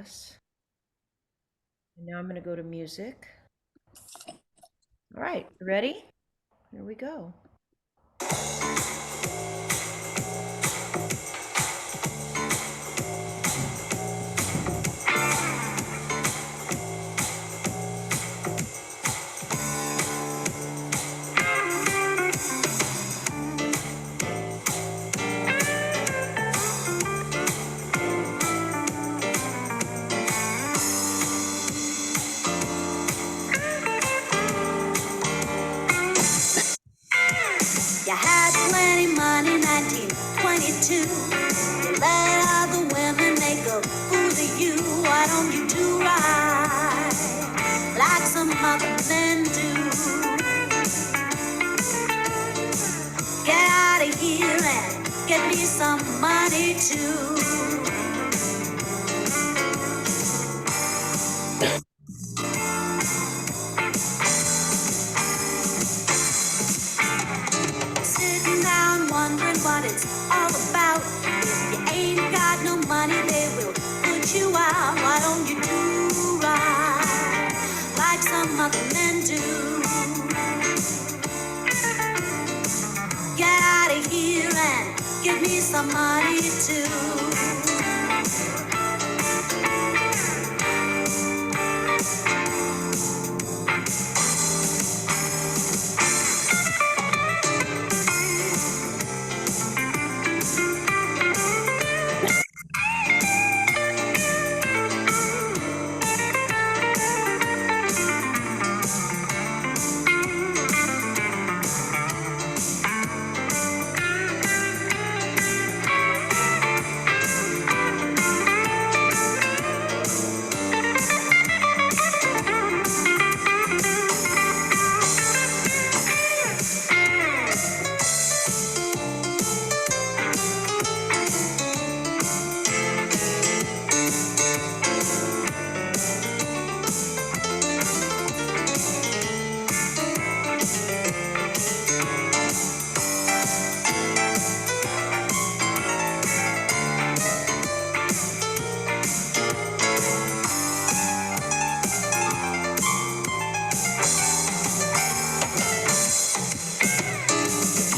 us. And now I'm going to go to music. All right, ready? Here we go. You had plenty money, 1922. You let other women make a fool of you. Why don't you do right like some other men do? Get out of here and get me some money too. Sitting down wondering what it's all about. If you ain't got no money, they will put you out. Why don't you do right like some other men do? Get out of here and give me some money too.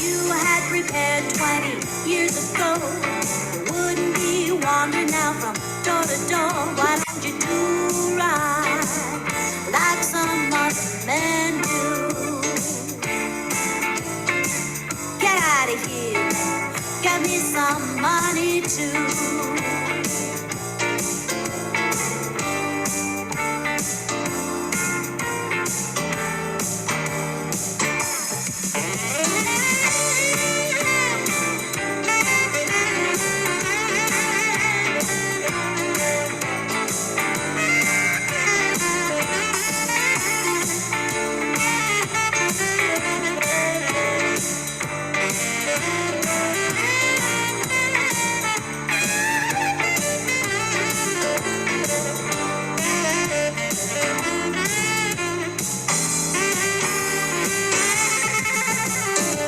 You had prepared 20 years ago. You wouldn't be wandering now from door to door. Why don't you do right like some other men do? Get out of here, get me some money too.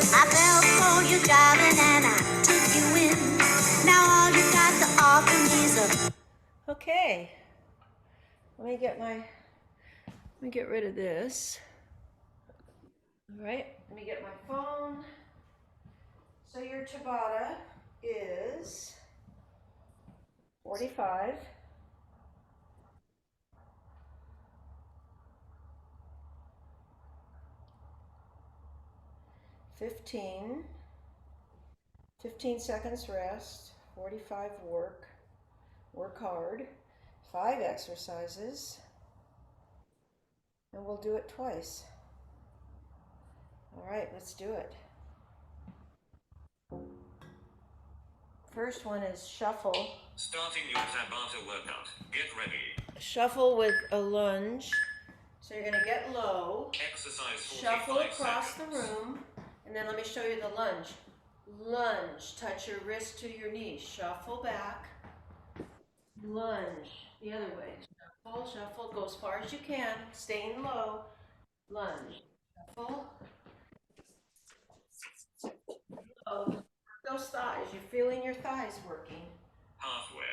I fell for your driving and I took you in. Now all you got to offer me's a Okay. Let me get rid of this. All right, let me get my phone. So your Tabata is 45. 15. 15 seconds rest. 45 work. Work hard. 5 exercises. And we'll do it twice. All right, let's do it. First one is shuffle. Starting your Tabata workout. Get ready. Shuffle with a lunge. So you're going to get low. Exercise 45 Shuffle across seconds. the room. And then let me show you the lunge. Lunge. Touch your wrist to your knee. Shuffle back. Lunge. The other way. Shuffle, shuffle. Go as far as you can. Staying low. Lunge. Shuffle. Low. Work those thighs. You're feeling your thighs working. Halfway.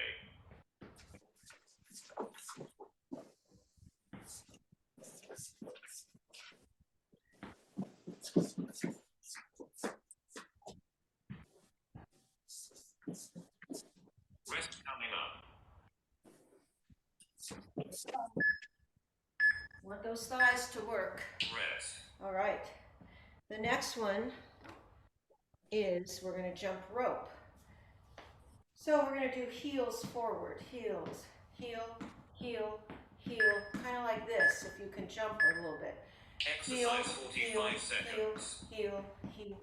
Want those thighs to work. Rest. All right. The next one is we're going to jump rope. So we're going to do heels forward, heels, heel, heel, heel, kind of like this if you can jump a little bit. Heel, Exercise heel, 45 heel, seconds. heel, heel.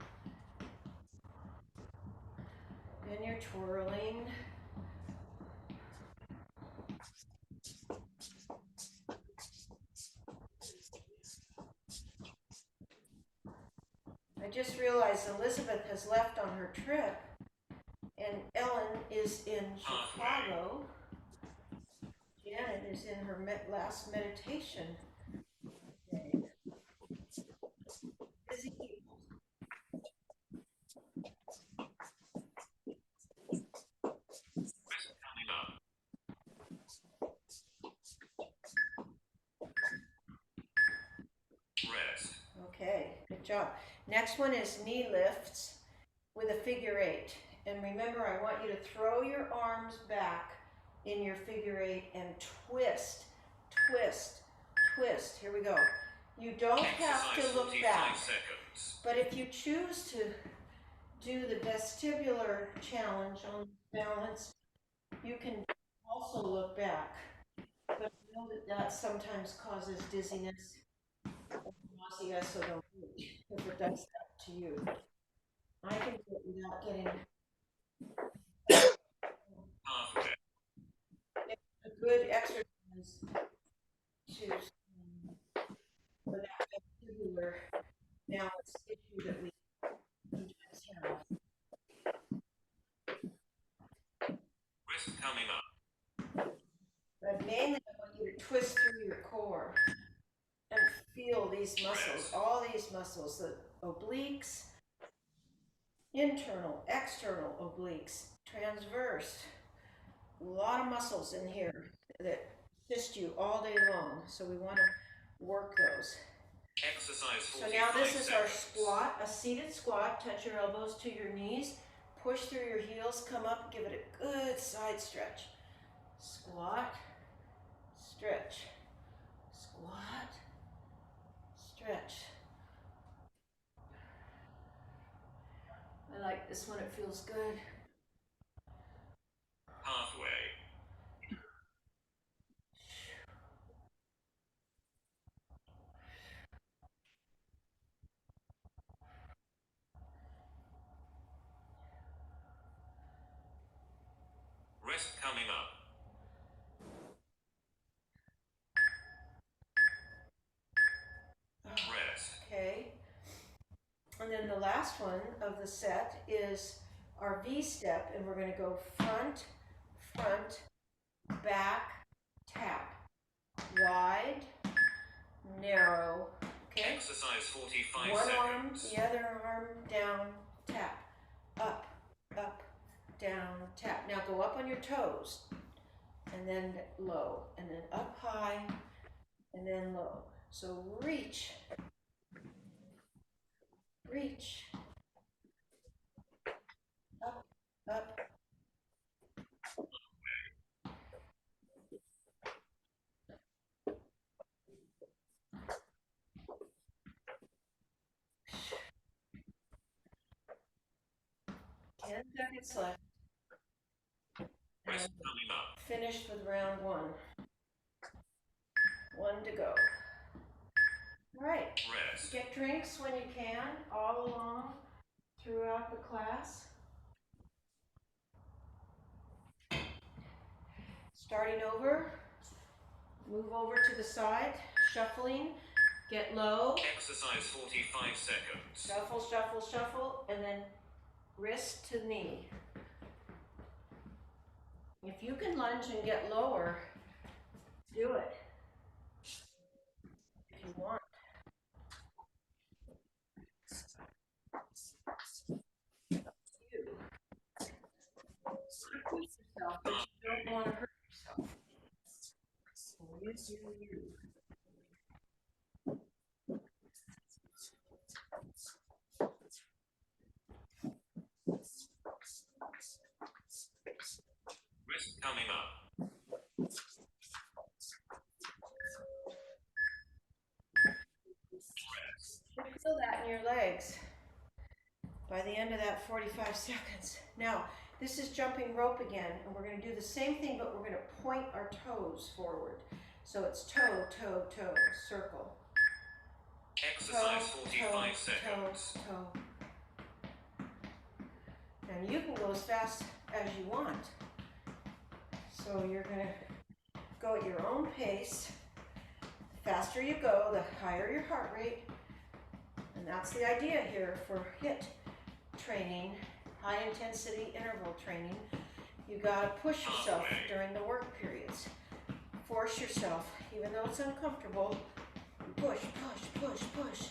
Then you're twirling. I just realized Elizabeth has left on her trip, and Ellen is in Chicago. Janet is in her last meditation day. Busy people. Rest coming up. Rest. Okay, good job. Next one is knee lifts with a figure eight. And remember, I want you to throw your arms back in your figure eight and twist, twist, twist. Here we go. You don't have to Exercise look 45 back. seconds. But if you choose to do the vestibular challenge on balance, you can also look back. But I know that that sometimes causes dizziness or nausea, so don't do it if it does that to you. I can do it without getting Halfway. a good exercise to for that vestibular balance issue that we sometimes have. Rest coming up. But mainly I want you to twist through your core and feel these muscles, all these muscles, the obliques, internal, external obliques, transverse. A lot of muscles in here that assist you all day long. So we want to work those. Exercise So 45 now this is our seconds. squat, a seated squat. Touch your elbows to your knees. Push through your heels, come up, give it a good side stretch. Squat, stretch, squat, stretch. I like this one, it feels good. Halfway. Rest coming up. Rest. Okay. And then the last one of the set is our V step, and we're going to go front, front, back, tap. Wide, narrow. Okay? Exercise 45 One arm, seconds. the other arm, down, tap. Up, up, down, tap. Now go up on your toes, and then low, and then up high, and then low. So reach, reach, up, up. Ten seconds left. Rest And coming up. finished with round one. One to go. All right. Rest. Get drinks when you can, all along throughout the class. Starting over, move over to the side, shuffling, get low, Exercise 45 seconds. shuffle, shuffle, shuffle, and then wrist to knee. If you can lunge and get lower, do it. If you want. You. Push yourself, but you don't want to hurt yourself. You do you. Rest coming up. feel that in your legs by the end of that 45 seconds. Now, this is jumping rope again, and we're going to do the same thing, but we're going to point our toes forward. So it's toe, toe, toe, circle. Exercise Toe, 45 toe, seconds. toe, toe. And you can go as fast as you want. So you're going to go at your own pace. The faster you go, the higher your heart rate. And that's the idea here for HIIT training, high intensity interval training. You gotta push yourself during the work periods. Force yourself, even though it's uncomfortable. Push, push, push, push.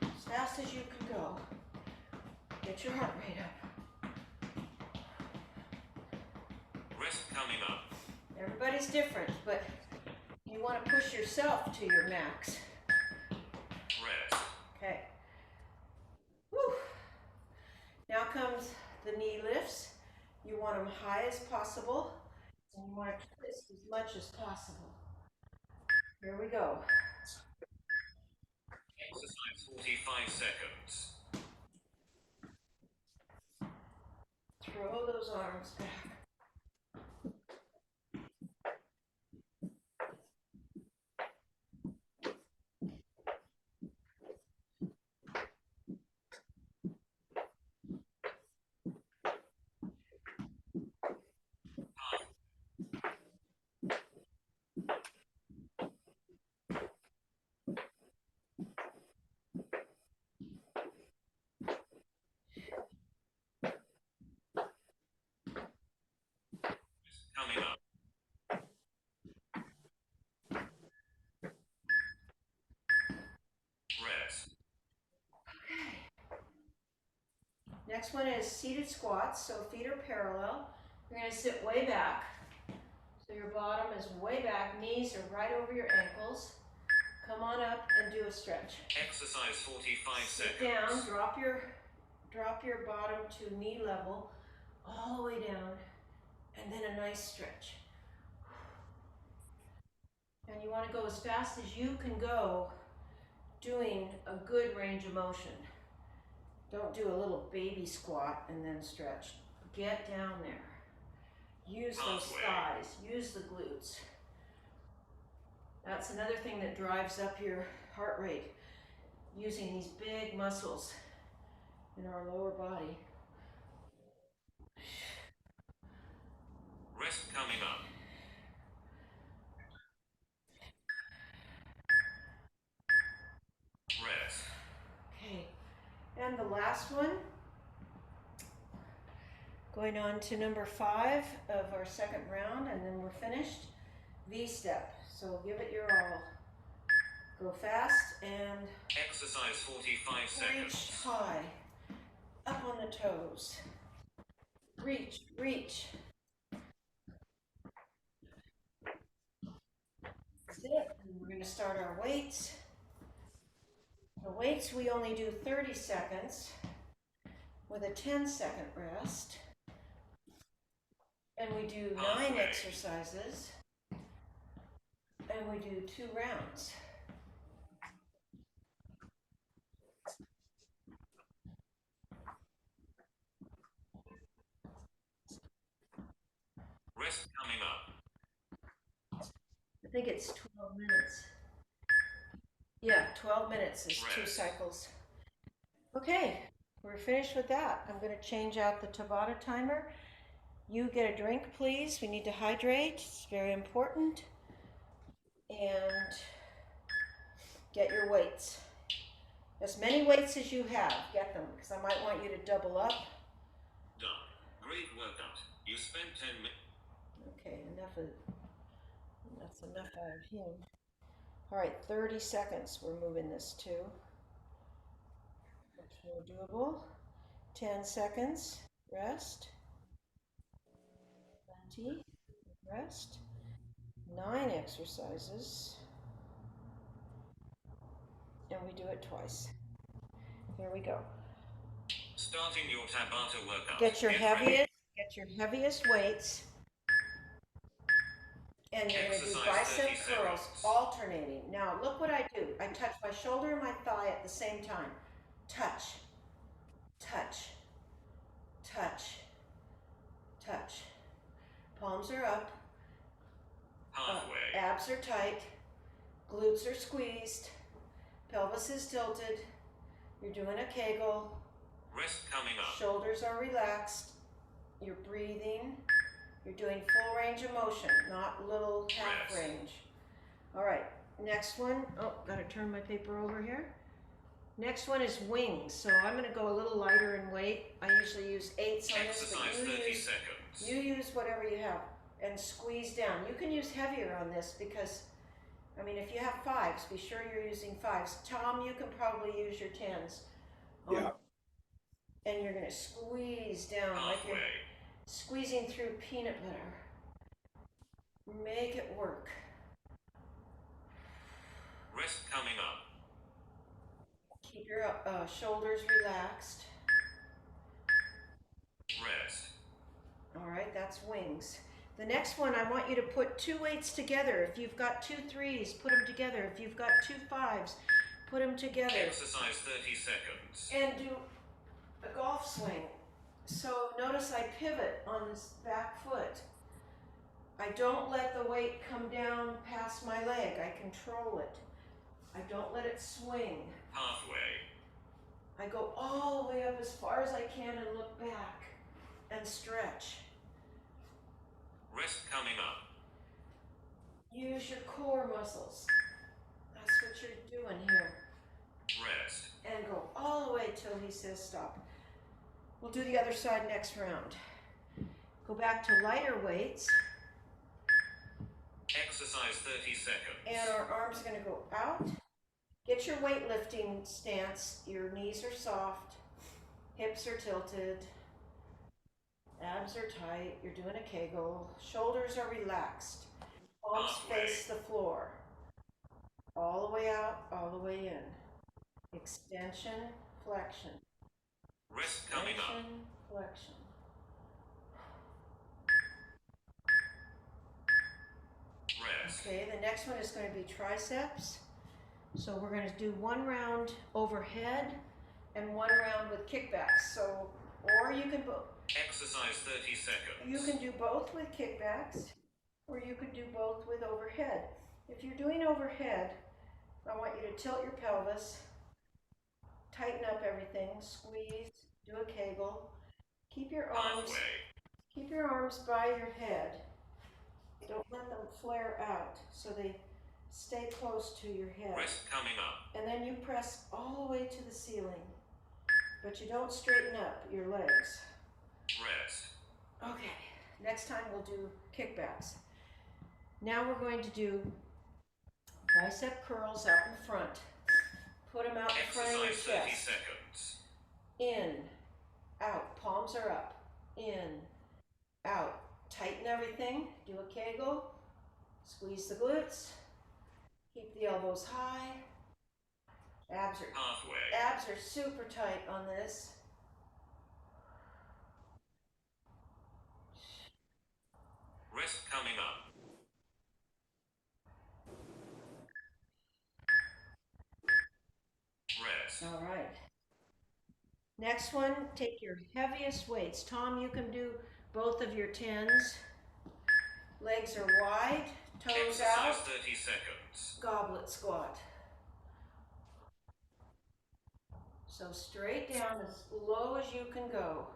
As fast as you can go. Get your heart rate up. Rest coming up. Everybody's different, but you want to push yourself to your max. Rest. Okay. Whew. Now comes the knee lifts. You want them high as possible, and you want to twist as much as possible. Here we go. Exercise 45 seconds. Throw those arms back. Coming up. Rest. Next one is seated squats, so feet are parallel. You're going to sit way back. So your bottom is way back, knees are right over your ankles. Come on up and do a stretch. Exercise 45 Sit seconds. down, drop your bottom to knee level, all the way down, and then a nice stretch. And you want to go as fast as you can go, doing a good range of motion. Don't do a little baby squat and then stretch. Get down there. Use those thighs, use the glutes. That's another thing that drives up your heart rate, using these big muscles in our lower body. Rest coming up. Rest. Okay, and the last one, going on to number 5 of our second round, and then we're finished. V-step, so give it your all. Go fast and Exercise 45 seconds. reach high, up on the toes. Reach, reach. That's it. And we're going to start our weights. The weights, we only do 30 seconds with a 10-second rest. And we do 9 exercises. And we do 2 rounds. Rest coming up. I think it's 12 minutes. Yeah, 12 minutes is 2 cycles. Okay, we're finished with that. I'm going to change out the Tabata timer. You get a drink, please. We need to hydrate. It's very important. And get your weights. As many weights as you have, get them, because I might want you to double up. Done. Great workout. You spent 10 minutes. Okay, that's enough out of him. All right, 30 seconds we're moving this to. Much more doable. 10 seconds, rest. 20, rest. 9 exercises. And we do it twice. Here we go. Starting your Tabata workout. Get your ready. heaviest weights. And you're going to do Exercise bicep 30 curls seconds. alternating. Now look what I do. I touch my shoulder and my thigh at the same time. Touch, touch, touch, touch. Palms are up. Halfway. Abs are tight. Glutes are squeezed. Pelvis is tilted. You're doing a Kegel. Rest coming up. Shoulders are relaxed. You're breathing. You're doing full range of motion, not little half Rest. range. All right, next one. Oh, gotta turn my paper over here. Next one is wings. So I'm gonna go a little lighter in weight. I usually use 8s on this, Exercise but 30 seconds. you use whatever you have and squeeze down. You can use heavier on this because, I mean, if you have 5s, be sure you're using 5s. Tom, you can probably use your 10s. Yeah. And you're gonna squeeze down like you're Halfway. squeezing through peanut butter. Make it work. Rest coming up. Keep your shoulders relaxed. Rest. All right, that's wings. The next one, I want you to put 2 weights together. If you've got 2 3s, put them together. If you've got 2 5s, put them together. Exercise 30 seconds. And do a golf swing. So notice I pivot on this back foot. I don't let the weight come down past my leg. I control it. I don't let it swing. Halfway. I go all the way up as far as I can and look back and stretch. Rest coming up. Use your core muscles. That's what you're doing here. Rest. And go all the way till he says stop. We'll do the other side next round. Go back to lighter weights. Exercise 30 seconds. And our arms are going to go out. Get your weightlifting stance. Your knees are soft. Hips are tilted. Abs are tight. You're doing a Kegel. Shoulders are relaxed. Palms face the floor. All the way out, all the way in. Extension, flexion. Rest coming up. Extension, flexion. Rest. Okay, the next one is going to be triceps. So we're going to do 1 round overhead and 1 round with kickbacks. So, or you can Exercise 30 seconds. you can do both with kickbacks, or you could do both with overhead. If you're doing overhead, I want you to tilt your pelvis, tighten up everything, squeeze, do a Kegel. Keep your arms by your head. Don't let them flare out so they stay close to your head. Rest coming up. And then you press all the way to the ceiling, but you don't straighten up your legs. Rest. Okay, next time we'll do kickbacks. Now we're going to do bicep curls out in front. Put them out in front of your Exercise 30 chest. seconds. In, out, palms are up. In, out. Tighten everything. Do a Kegel. Squeeze the glutes. Keep the elbows high. Halfway. Abs are super tight on this. Rest coming up. Rest. All right. Next one, take your heaviest weights. Tom, you can do both of your 10s. Legs are wide, toes Exercise out, 30 seconds. goblet squat. So straight down as low as you can go,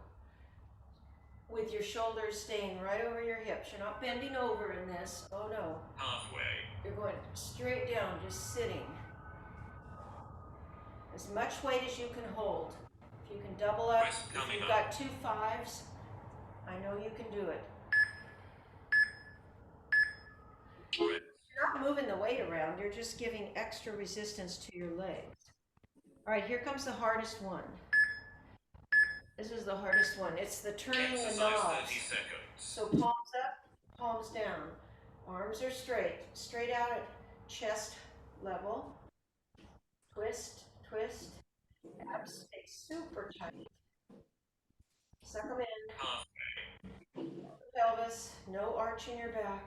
with your shoulders staying right over your hips. You're not bending over in this. Oh no. Halfway. You're going straight down, just sitting. As much weight as you can hold. If you can double up, Rest if coming you've up. got 2 5s, I know you can do it. Rest. You're not moving the weight around, you're just giving extra resistance to your legs. All right, here comes the hardest one. This is the hardest one. It's the turning the Exercise knobs. 30 seconds. So palms up, palms down. Arms are straight out at chest level. Twist, twist. Abs stay super tight. Suck them in. Halfway. Pelvis, no arch in your back.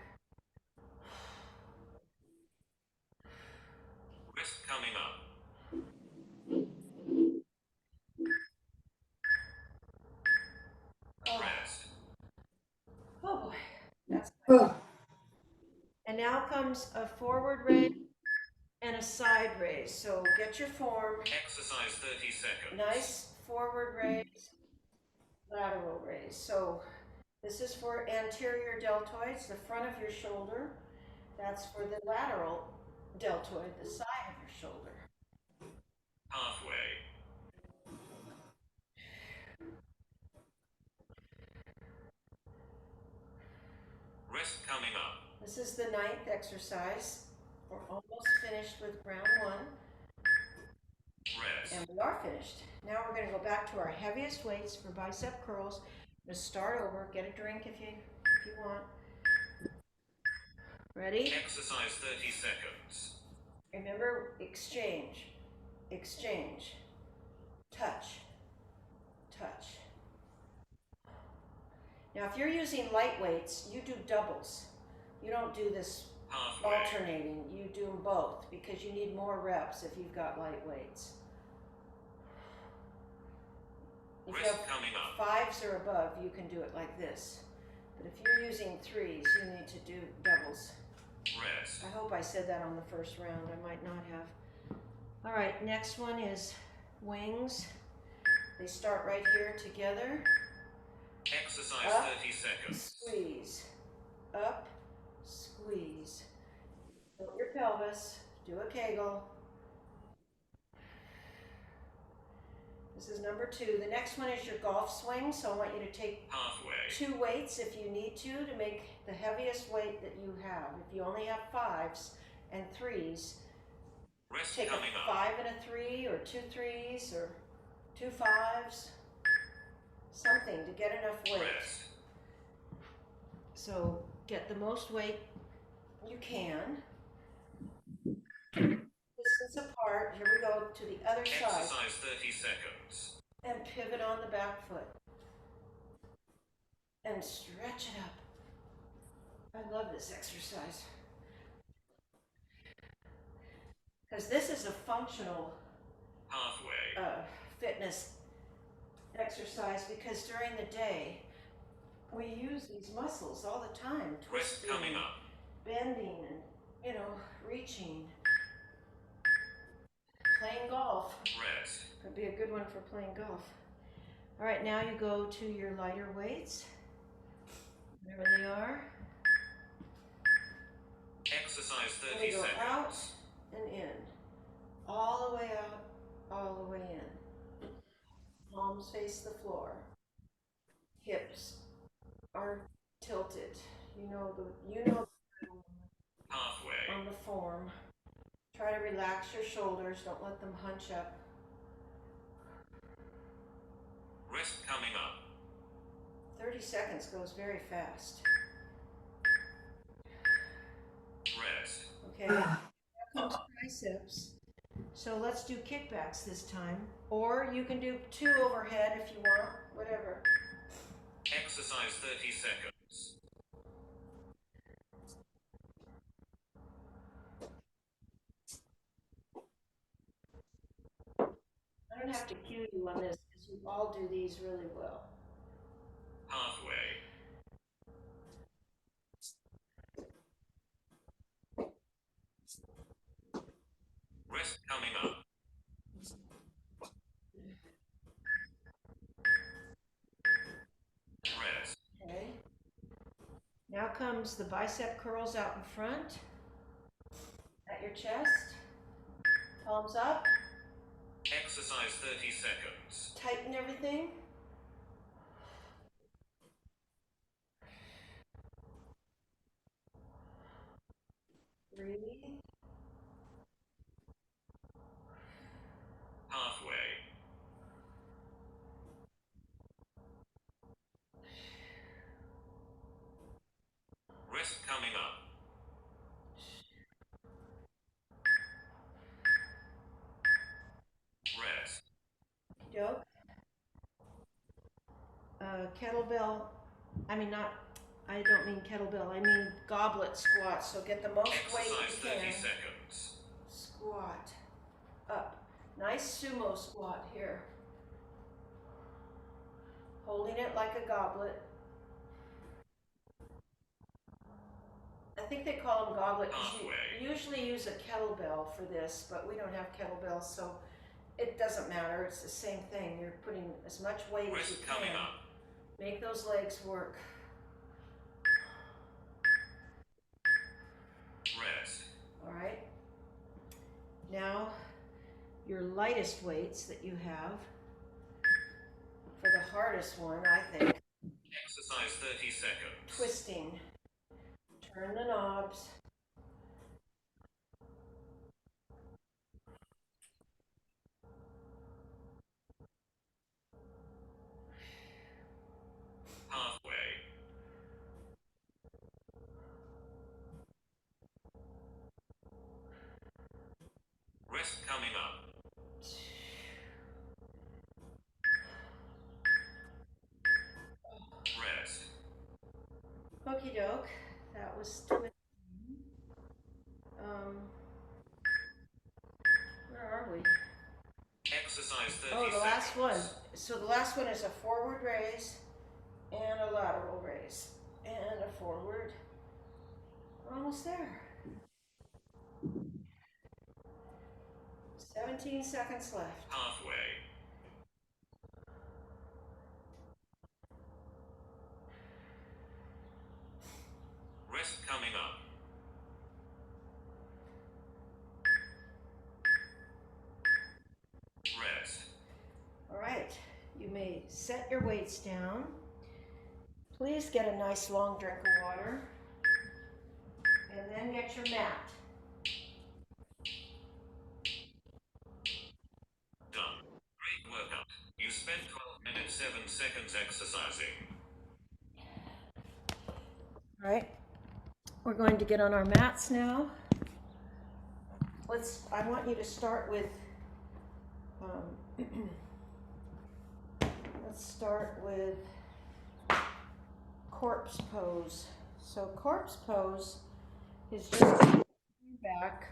Now comes a forward raise and a side raise. So get your form. Exercise 30 seconds. Nice forward raise, lateral raise. So this is for anterior deltoids, the front of your shoulder. That's for the lateral deltoid, the side of your shoulder. Halfway. Rest coming up. This is the 9th exercise. We're almost finished with round 1. Rest. And we are finished. Now we're going to go back to our heaviest weights for bicep curls. I'm going to start over. Get a drink if you want. Ready? Exercise 30 seconds. Remember, exchange, exchange, touch, touch. Now if you're using light weights, you do doubles. You don't do this Halfway. alternating. You do them both because you need more reps if you've got light weights. If you Rest have coming up. 5s or above, you can do it like this. But if you're using 3s, you need to do doubles. Rest. I hope I said that on the first round. I might not have. All right, next one is wings. They start right here together. Exercise Up, 30 seconds. squeeze. Up, squeeze. Tilt your pelvis. Do a Kegel. This is number 2. The next one is your golf swing. So I want you to take Halfway. 2 weights if you need to make the heaviest weight that you have. If you only have 5s and 3s, Rest take a coming up. 5 and a 3 or 2 3s or 2 5s. Something to get enough weight. Rest. So get the most weight you can. Distance apart. Here we go to the other side. Exercise 30 seconds. And pivot on the back foot. And stretch it up. I love this exercise. Because this is a functional Halfway. fitness exercise because during the day we use these muscles all the time. Rest Twisting, coming up. bending, and reaching. Playing golf. Rest. Could be a good one for playing golf. All right, now you go to your lighter weights. Wherever they are. Exercise And 30 we go out seconds. and in. All the way out, all the way in. Palms face the floor. Hips are tilted. You know Halfway. on the form. Try to relax your shoulders. Don't let them hunch up. Rest coming up. 30 seconds goes very fast. Rest. Okay, now comes triceps. So let's do kickbacks this time. Or you can do 2 overhead if you want, whatever. Exercise 30 seconds. I don't have to cue you on this because you all do these really well. Halfway. Rest coming up. Rest. Okay. Now comes the bicep curls out in front. At your chest. Palms up. Exercise 30 seconds. Tighten everything. Breathe. Halfway. Rest coming up. Rest. Dope. Kettlebell. I don't mean kettlebell. I mean goblet squats. So get the most weight Exercise you 30 can. seconds. Squat. Up. Nice sumo squat here. Holding it like a goblet. think they call them goblet, 'cause you Halfway. usually use a kettlebell for this, but we don't have kettlebells, so it doesn't matter. It's the same thing. You're putting as much weight as you Rest coming can. up. Make those legs work. Rest. All right. Now, your lightest weights that you have for the hardest one, I think, Exercise 30 seconds. twisting. Turn the knobs. Halfway. Rest coming up. Rest. Okie doke. That was twisting. Where are we? Exercise 30 Oh, the last one. seconds. So the last one is a forward raise and a lateral raise and a forward. We're almost there. 17 seconds left. Halfway. Rest coming up. Rest. All right, you may set your weights down. Please get a nice long drink of water. And then get your mat. Done. Great workout. You spent 12 minutes 7 seconds exercising. All right, we're going to get on our mats now. I want you to start with, let's start with corpse pose. So corpse pose is just back.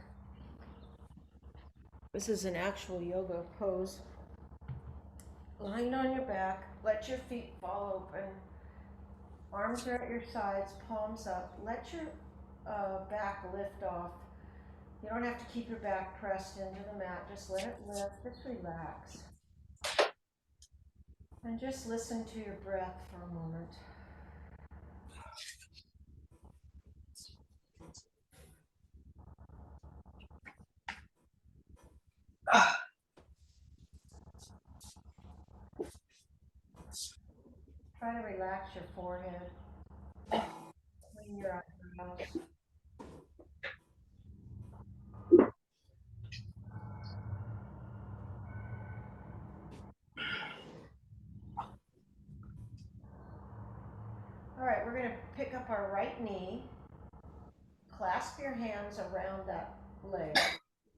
This is an actual yoga pose. Lying on your back, let your feet fall open. Arms are at your sides, palms up. Let your back lift off. You don't have to keep your back pressed into the mat. Just let it lift. Just relax. And just listen to your breath for a moment. Try to relax your forehead. Clean your eyebrows. All right, we're going to pick up our right knee, clasp your hands around that leg,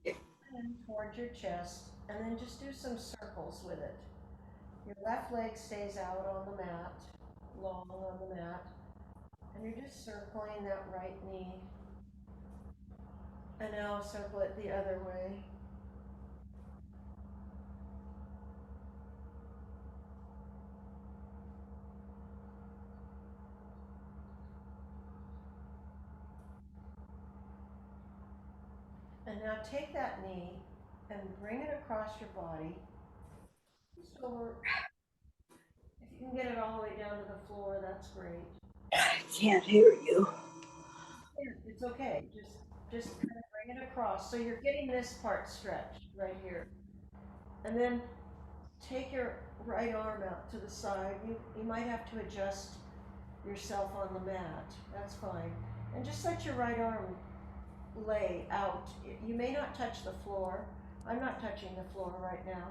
and towards your chest, and then just do some circles with it. Your left leg stays out on the mat, long on the mat, and you're just circling that right knee. And now circle it the other way. And now take that knee and bring it across your body. Just over. If you can get it all the way down to the floor, that's great. I can't hear you. It's okay. Just kind of bring it across. So you're getting this part stretched right here. And then take your right arm out to the side. You might have to adjust yourself on the mat. That's fine. And just let your right arm lay out. You may not touch the floor. I'm not touching the floor right now.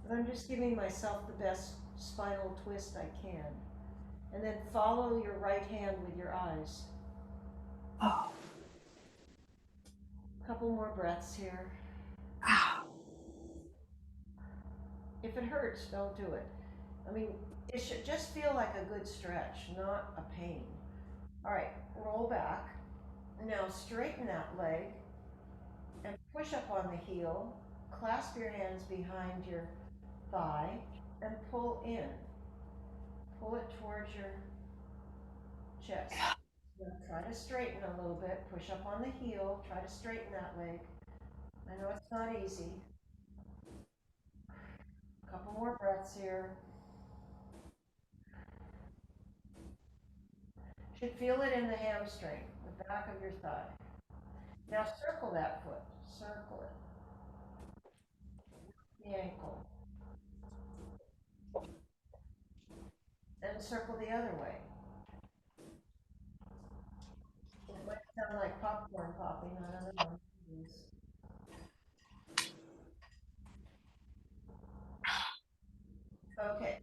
But I'm just giving myself the best spinal twist I can. And then follow your right hand with your eyes. Oh. A couple more breaths here. Ow. If it hurts, don't do it. I mean, it should just feel like a good stretch, not a pain. All right, roll back. Now straighten that leg and push up on the heel. Clasp your hands behind your thigh and pull in. Pull it towards your chest. Now try to straighten a little bit. Push up on the heel. Try to straighten that leg. I know it's not easy. A couple more breaths here. Should feel it in the hamstring, the back of your thigh. Now circle that foot. Circle it. The ankle. And circle the other way. It might sound like popcorn popping. I don't know. Okay.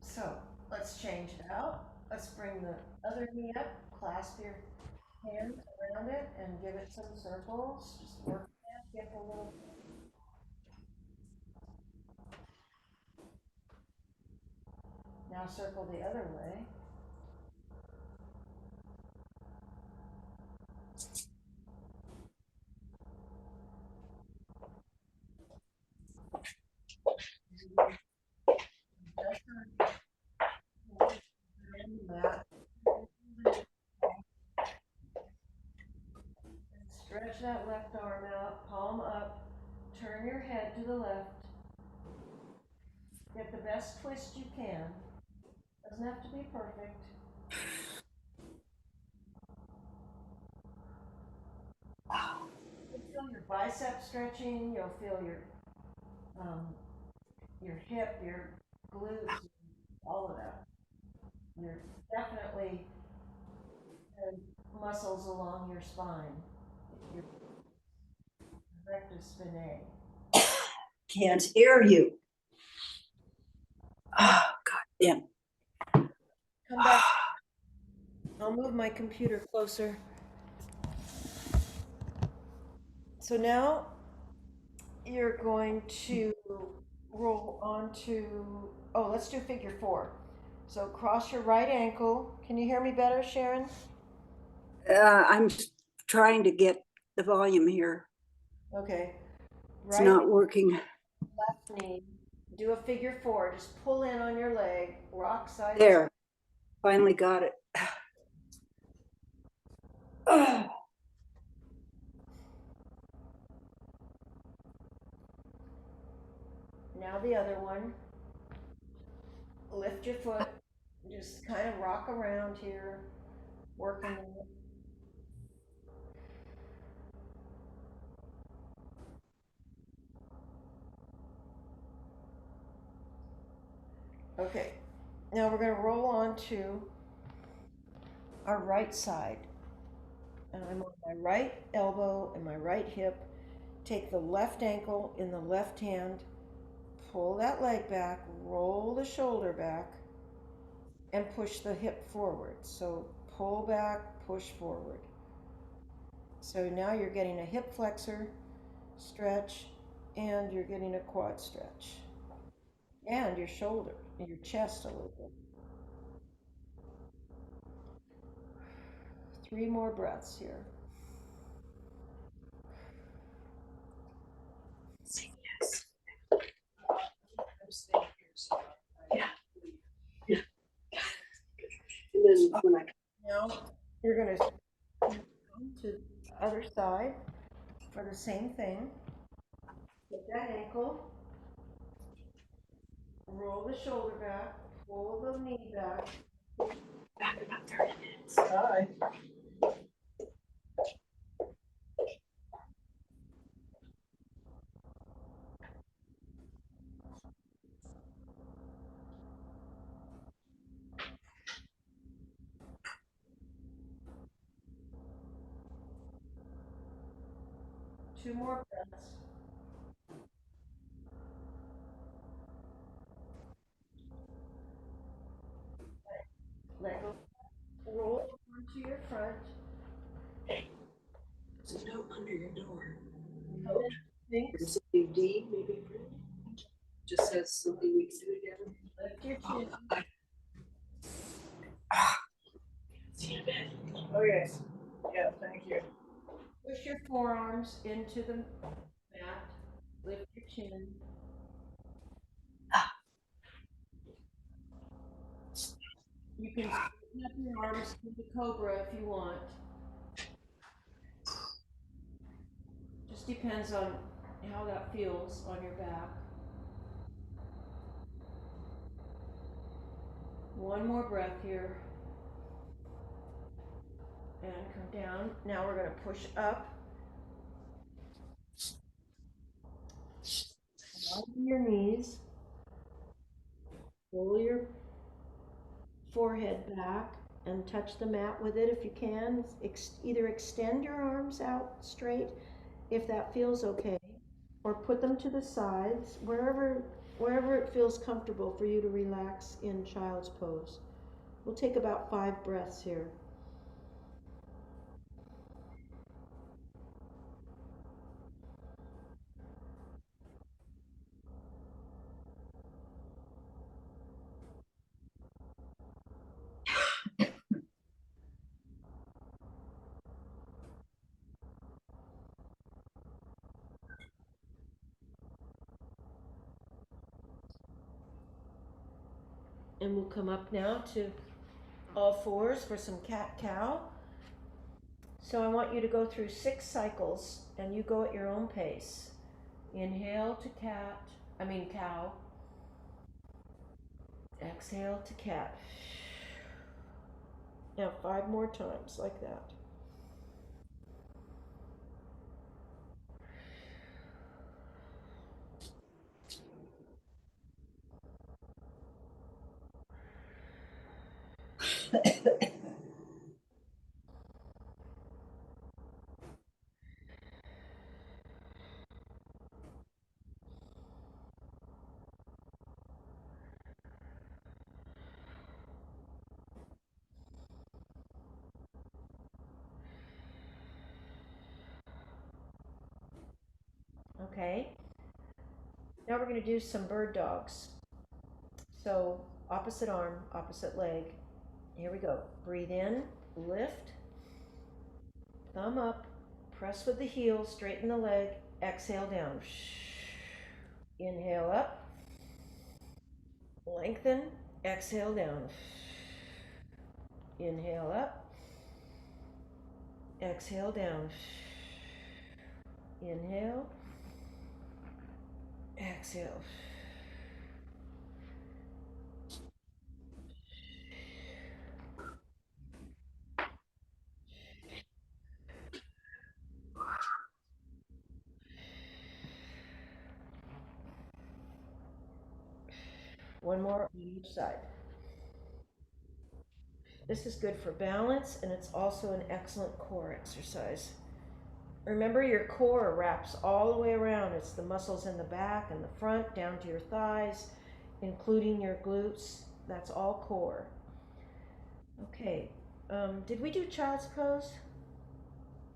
So let's change it out. Let's bring the other knee up, clasp your hands around it, and give it some circles. Just work that hip a little bit. Now circle the other way. Stretch that left arm out, palm up. Turn your head to the left. Get the best twist you can. Doesn't have to be perfect. You'll feel your bicep stretching. You'll feel your hip, your glutes, all of that. You're definitely muscles along your spine. Your rectus spinae. Can't hear you. Oh, God damn. Come back. I'll move my computer closer. So now you're going to roll onto, oh, let's do figure four. So cross your right ankle. Can you hear me better, Sharon? I'm trying to get the volume here. Okay. It's Right not working. left knee. Do a figure four. Just pull in on your leg. Rock side. There. Finally got it. Oh. Now the other one. Lift your foot. Just kind of rock around here. Working it. Okay. Now we're going to roll on to our right side. And I'm on my right elbow and my right hip. Take the left ankle in the left hand. Pull that leg back. Roll the shoulder back. And push the hip forward. So pull back, push forward. So now you're getting a hip flexor stretch and you're getting a quad stretch. And your shoulder and your chest a little bit. 3 more breaths here. Yes. Yeah. Yeah. And then when I Now you're going to come to the other side for the same thing. Take that ankle, roll the shoulder back, pull the knee back. back about 30 minutes. Bye. 2 more breaths. Let go. Roll onto your front. There's a note under your door. Think. There's a D, maybe. Just says something we can do together. Lift your chin. See you in a bit. Okay. Yeah, thank you. Push your forearms into the mat. Lift your chin. You can straighten up your arms to the cobra if you want. Just depends on how that feels on your back. One more breath here. And come down. Now we're going to push up. Widen your knees. Pull your forehead back and touch the mat with it if you can. Either extend your arms out straight if that feels okay, or put them to the sides, wherever it feels comfortable for you to relax in child's pose. We'll take about 5 breaths here. And we'll come up now to all fours for some cat-cow. So I want you to go through 6 cycles and you go at your own pace. Inhale to cow. Exhale to cat. Now 5 more times like that. Okay. Now we're going to do some bird dogs. So opposite arm, opposite leg. Here we go. Breathe in, lift, thumb up, press with the heel, straighten the leg, exhale down. Inhale up, lengthen, exhale down. Inhale up, exhale down. Inhale, exhale. One more on each side. This is good for balance, and it's also an excellent core exercise. Remember, your core wraps all the way around. It's the muscles in the back and the front, down to your thighs, including your glutes. That's all core. Okay. Did we do child's pose?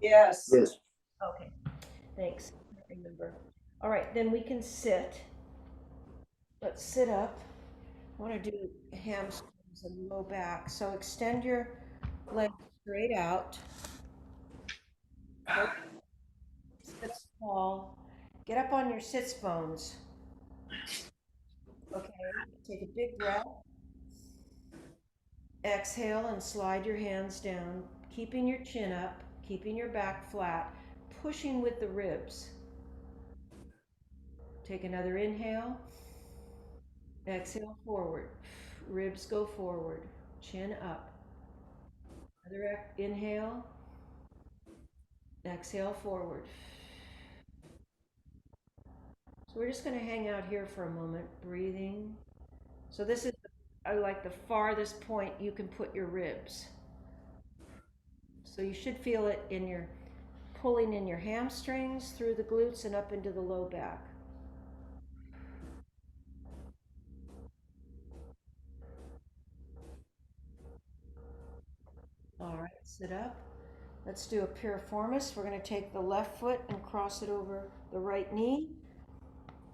Yes. Yes. Okay. Thanks. I can't remember. All right, then we can sit. Let's sit up. I want to do hamstrings and low back. So extend your legs straight out. Sit tall. Get up on your sits bones. Okay. Take a big breath. Exhale and slide your hands down, keeping your chin up, keeping your back flat, pushing with the ribs. Take another inhale. Exhale forward. Ribs go forward. Chin up. Another inhale. Exhale forward. So we're just going to hang out here for a moment, breathing. So this is like the farthest point you can put your ribs. So you should feel it in your pulling in your hamstrings through the glutes and up into the low back. All right, sit up. Let's do a piriformis. We're going to take the left foot and cross it over the right knee.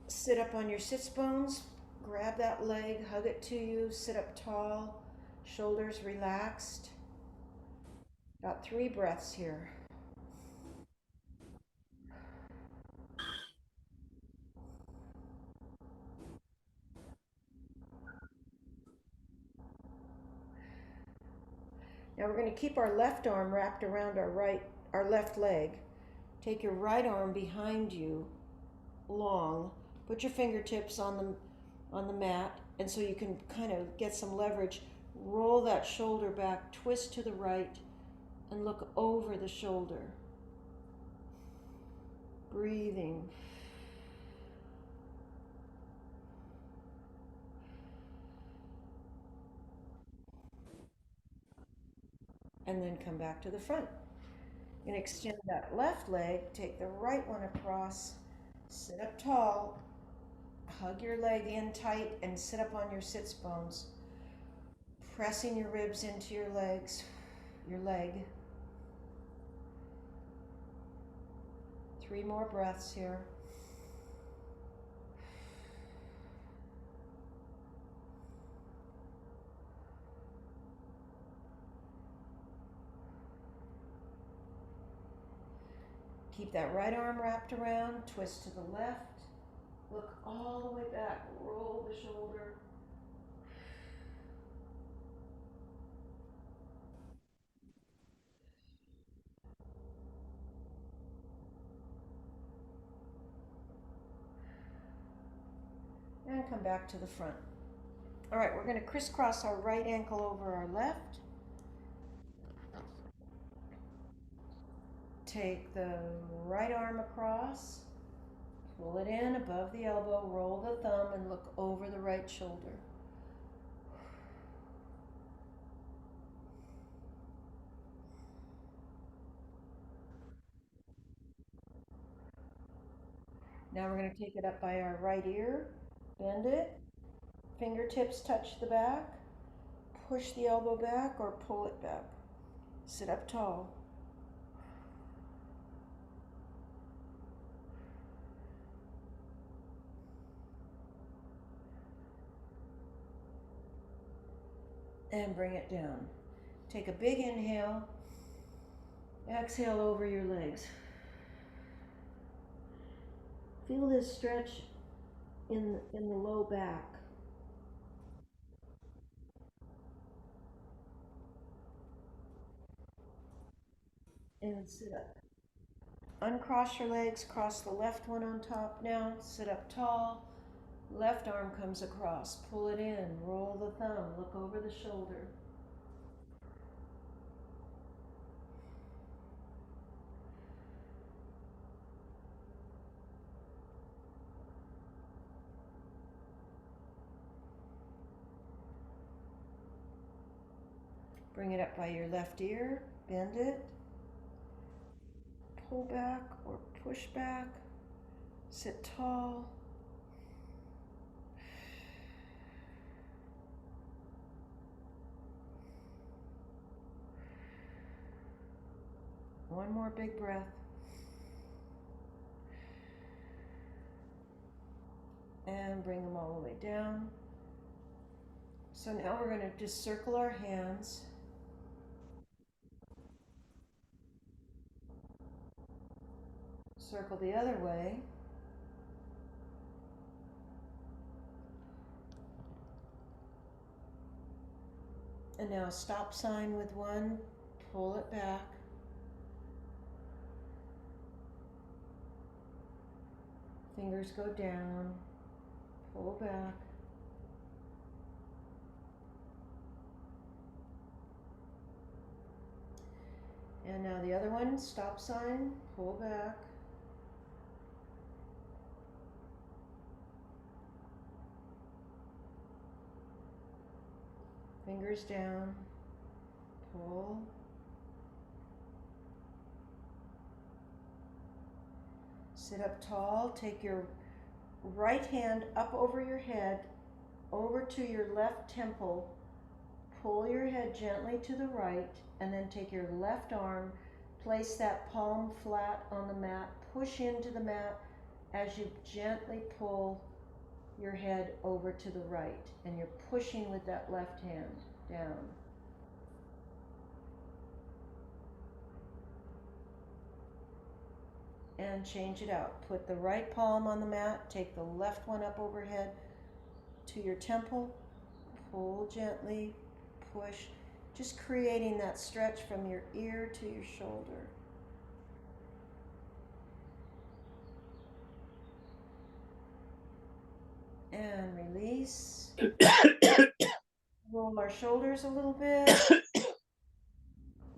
Sit up on your sits bones. Grab that leg, hug it to you. Sit up tall, shoulders relaxed. Got 3 breaths here. Now we're going to keep our left arm wrapped around our left leg. Take your right arm behind you, long. Put your fingertips on the mat, and so you can kind of get some leverage. Roll that shoulder back, twist to the right, and look over the shoulder. Breathing. And then come back to the front. You're going to extend that left leg, take the right one across, sit up tall, hug your leg in tight, and sit up on your sits bones, pressing your ribs into your leg. 3 more breaths here. Keep that right arm wrapped around, twist to the left, look all the way back, roll the shoulder. And come back to the front. All right, we're going to crisscross our right ankle over our left. Take the right arm across, pull it in above the elbow, roll the thumb, and look over the right shoulder. Now we're going to take it up by our right ear, bend it, fingertips touch the back, push the elbow back or pull it back. Sit up tall. And bring it down. Take a big inhale, exhale over your legs. Feel this stretch in the low back. And sit up. Uncross your legs, cross the left one on top now, sit up tall. Left arm comes across, pull it in, roll the thumb, look over the shoulder. Bring it up by your left ear, bend it, pull back or push back, sit tall. One more big breath. And bring them all the way down. So now we're going to just circle our hands. Circle the other way. And now stop sign with one, pull it back. Fingers go down, pull back. And now the other one, stop sign, pull back. Fingers down, pull. Sit up tall, take your right hand up over your head, over to your left temple, pull your head gently to the right, and then take your left arm, place that palm flat on the mat, push into the mat as you gently pull your head over to the right, and you're pushing with that left hand down. And change it out. Put the right palm on the mat, take the left one up overhead to your temple, pull gently, push. Just creating that stretch from your ear to your shoulder. And release. Roll our shoulders a little bit.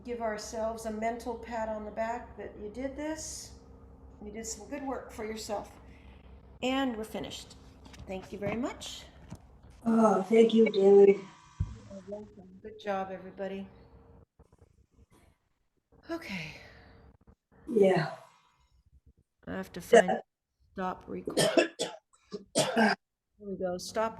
Give ourselves a mental pat on the back that you did this. You did some good work for yourself. And we're finished. Thank you very much. Oh, thank you, David. You're welcome. Good job, everybody. Okay. Yeah. I have to find stop recording. Here we go. Stop recording.